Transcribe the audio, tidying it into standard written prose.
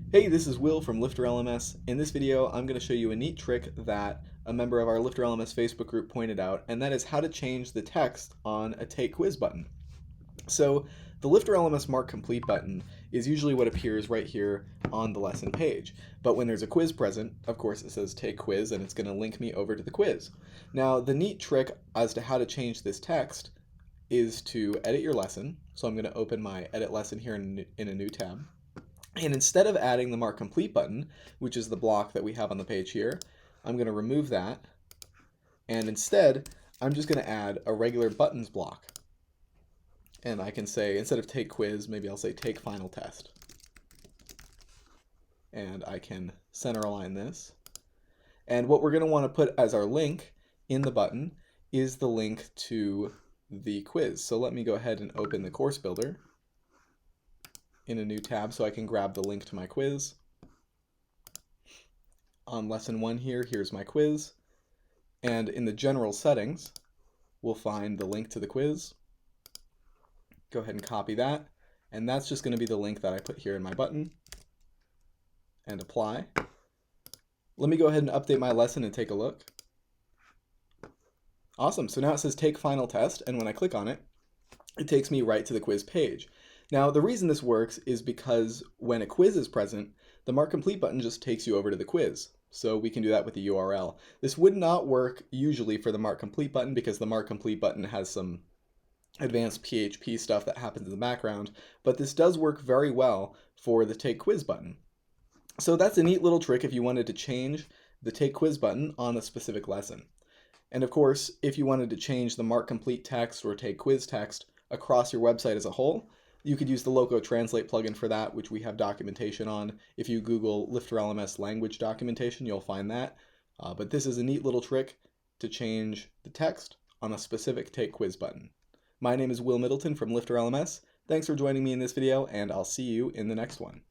Hey, this is Will from LifterLMS. In this video, I'm going to show you a neat trick that a member of our LifterLMS Facebook group pointed out, and that is how to change the text on a Take Quiz button. So the LifterLMS Mark Complete button is usually what appears right here on the lesson page. But when there's a quiz present, of course it says Take Quiz, and it's going to link me over to the quiz. Now, the neat trick as to how to change this text is to edit your lesson. So I'm going to open my Edit Lesson here in a new tab. And instead of adding the Mark Complete button, which is the block that we have on the page here, I'm going to remove that. And instead, I'm just going to add a regular buttons block. And I can say, instead of Take Quiz, maybe I'll say Take Final Test. And I can center align this. And what we're going to want to put as our link in the button is the link to the quiz. So let me go ahead and open the course builder in a new tab so I can grab the link to my quiz. On lesson 1 here, here's my quiz. And in the general settings, we'll find the link to the quiz. Go ahead and copy that. And that's just going to be the link that I put here in my button. And apply. Let me go ahead and update my lesson and take a look. Awesome, so now it says Take Final Test, and when I click on it, it takes me right to the quiz page. Now, the reason this works is because when a quiz is present, the Mark Complete button just takes you over to the quiz. So we can do that with the URL. This would not work usually for the Mark Complete button because the Mark Complete button has some advanced PHP stuff that happens in the background, but this does work very well for the Take Quiz button. So that's a neat little trick if you wanted to change the Take Quiz button on a specific lesson. And of course, if you wanted to change the Mark Complete text or Take Quiz text across your website as a whole, you could use the Loco Translate plugin for that, which we have documentation on. If you Google LifterLMS language documentation, you'll find that. But this is a neat little trick to change the text on a specific Take Quiz button. My name is Will Middleton from LifterLMS. Thanks for joining me in this video, and I'll see you in the next one.